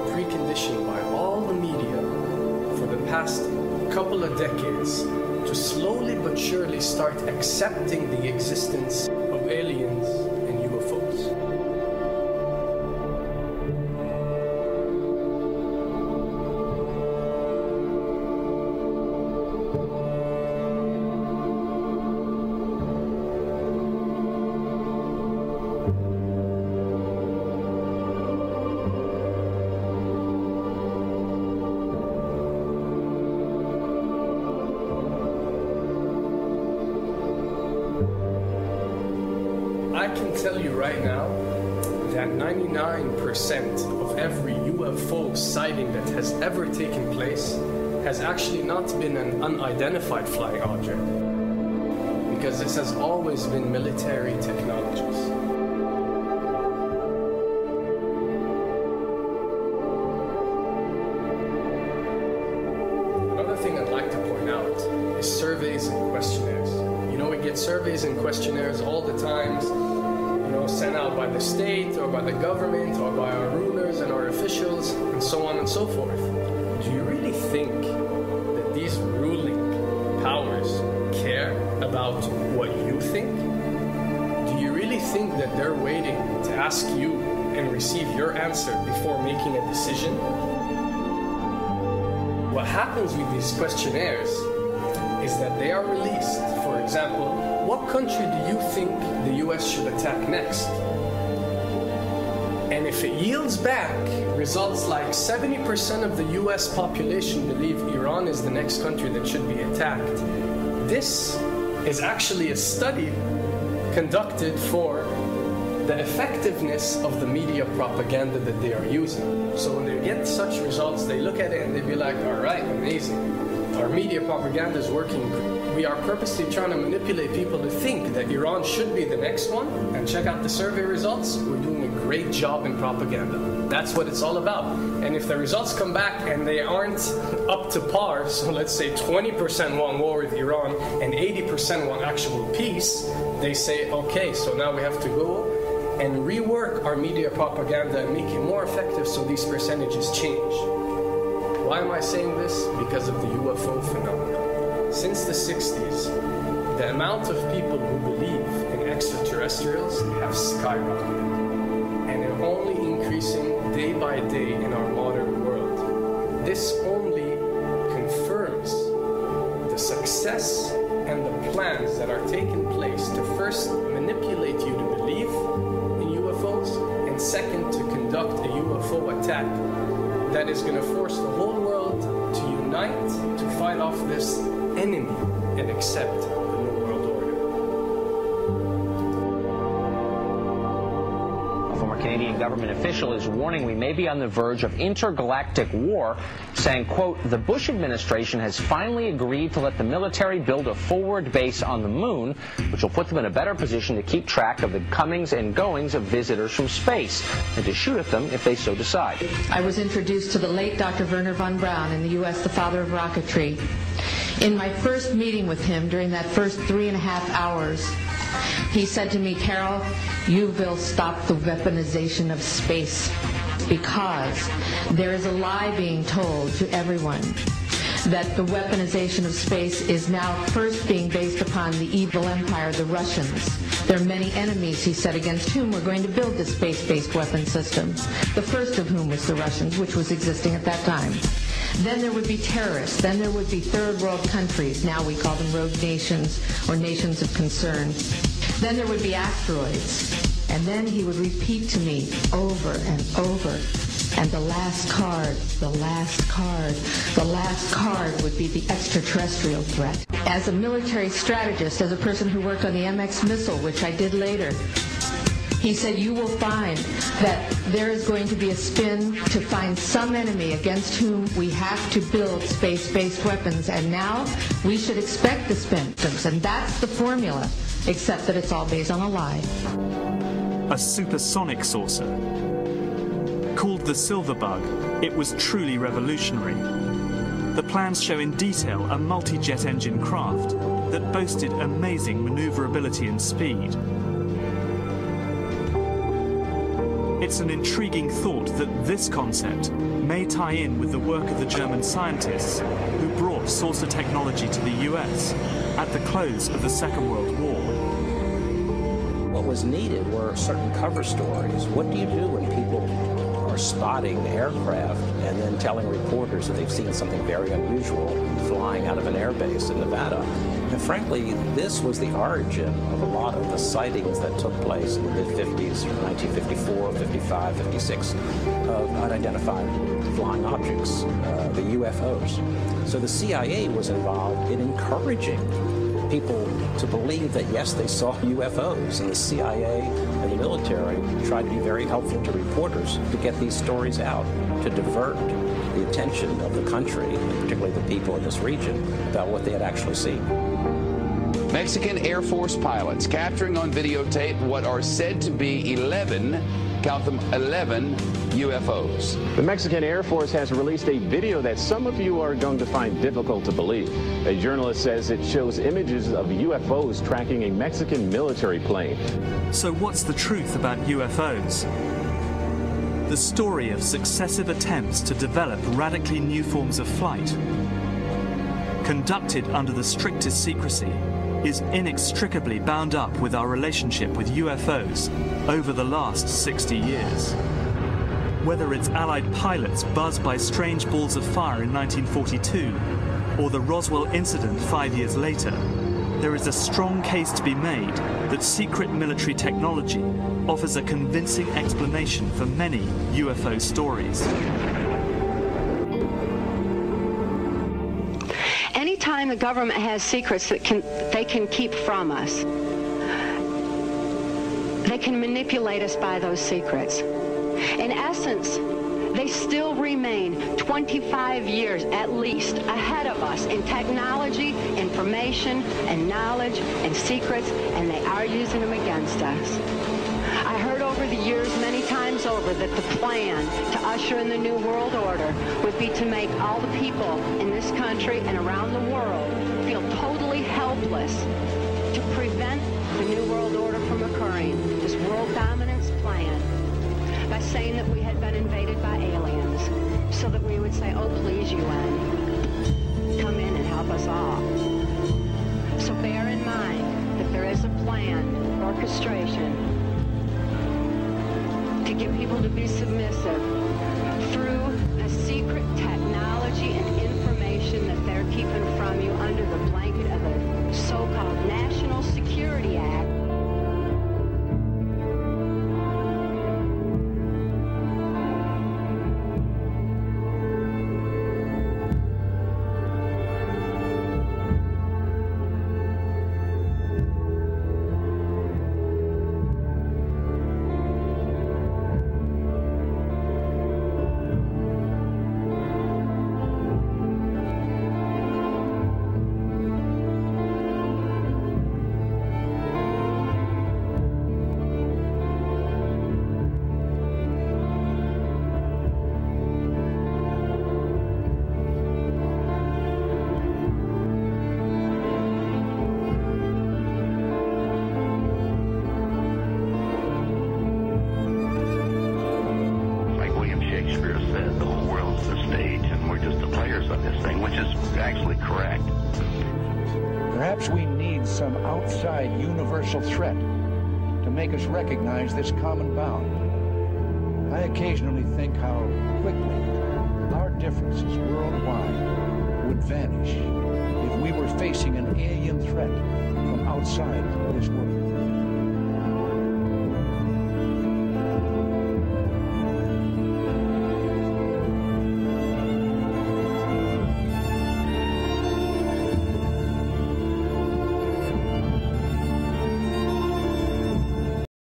preconditioned by all the media for the past couple of decades to slowly but surely start accepting the existence of aliens and UFOs. I can tell you right now that 99% of every UFO sighting that has ever taken place has actually not been an unidentified flying object, because this has always been military technologies. Another thing I'd like to point out is surveys and questionnaires. You know, we get surveys and questionnaires all the time, sent out by the state or by the government or by our rulers and our officials and so on and so forth. Do you really think that these ruling powers care about what you think? Do you really think that they're waiting to ask you and receive your answer before making a decision? What happens with these questionnaires is that they are released. For example, what country do you think the US should attack next? And if it yields back results like 70% of the US population believe Iran is the next country that should be attacked, this is actually a study conducted for the effectiveness of the media propaganda that they are using. So when they get such results, they look at it and they be like, all right, amazing. Our media propaganda is working. We are purposely trying to manipulate people to think that Iran should be the next one, and check out the survey results. We're doing a great job in propaganda. That's what it's all about. And if the results come back and they aren't up to par, so let's say 20% want war with Iran and 80% want actual peace, they say, okay, so now we have to go and rework our media propaganda and make it more effective so these percentages change. Why am I saying this? Because of the UFO phenomena. Since the 60s, the amount of people who believe in extraterrestrials have skyrocketed, and they're only increasing day by day in our modern world. This only confirms the success and the plans that are taking place to first manipulate you to believe in UFOs, and second, to conduct a UFO attack that is going to force the whole world to unite to fight off this enemy and accept the New World Order. A former Canadian government official is warning we may be on the verge of intergalactic war, saying, quote, the Bush administration has finally agreed to let the military build a forward base on the moon, which will put them in a better position to keep track of the comings and goings of visitors from space, and to shoot at them if they so decide. I was introduced to the late Dr. Wernher von Braun in the U.S., the father of rocketry. In my first meeting with him, during that first 3.5 hours, he said to me, Carol, you will stop the weaponization of space, because there is a lie being told to everyone that the weaponization of space is now first being based upon the evil empire, the Russians. There are many enemies, he said, against whom we're going to build this space-based weapon system, the first of whom was the Russians, which was existing at that time. Then there would be terrorists. Then there would be third world countries. Now we call them rogue nations or nations of concern. Then there would be asteroids. And then he would repeat to me over and over, and the last card, the last card, the last card would be the extraterrestrial threat. As a military strategist, as a person who worked on the MX missile, which I did later, he said, you will find that there is going to be a spin to find some enemy against whom we have to build space-based weapons, and now we should expect the spin. And that's the formula, except that it's all based on a lie. A supersonic saucer. Called the Silver Bug, it was truly revolutionary. The plans show in detail a multi-jet engine craft that boasted amazing maneuverability and speed. It's an intriguing thought that this concept may tie in with the work of the German scientists who brought saucer technology to the US at the close of the Second World War. What was needed were certain cover stories. What do you do when people are spotting aircraft and then telling reporters that they've seen something very unusual flying out of an airbase in Nevada? And frankly, this was the origin of a lot of the sightings that took place in the mid-50s, 1954, 55, 56, of unidentified flying objects, the UFOs. So the CIA was involved in encouraging people to believe that, yes, they saw UFOs, and the CIA and the military tried to be very helpful to reporters to get these stories out, to divert the attention of the country, and particularly the people in this region, about what they had actually seen. Mexican Air Force pilots capturing on videotape what are said to be 11, count them, 11 UFOs. The Mexican Air Force has released a video that some of you are going to find difficult to believe. A journalist says it shows images of UFOs tracking a Mexican military plane. So what's the truth about UFOs? The story of successive attempts to develop radically new forms of flight, conducted under the strictest secrecy, is inextricably bound up with our relationship with UFOs over the last 60 years. Whether it's Allied pilots buzzed by strange balls of fire in 1942, or the Roswell incident 5 years later, there is a strong case to be made that secret military technology offers a convincing explanation for many UFO stories. Anytime the government has secrets that they can keep from us, they can manipulate us by those secrets. In essence, they still remain 25 years at least ahead of us in technology, information, and knowledge, and secrets, and they are using them against us. I heard over the years many times over that the plan to usher in the New World Order would be to make all the people in this country and around the world feel totally helpless to prevent the New World Order from occurring, this world dominance plan, by saying that we had been invaded by aliens, so that we would say, oh, please, UN, come in and help us all. So bear in mind that there is a plan, orchestration, to get people to be submissive through a secret technology and information that they're keeping from you under the blanket of the so-called National Security Act. Perhaps we need some outside universal threat to make us recognize this common bound. I occasionally think how quickly our differences worldwide would vanish if we were facing an alien threat from outside this world.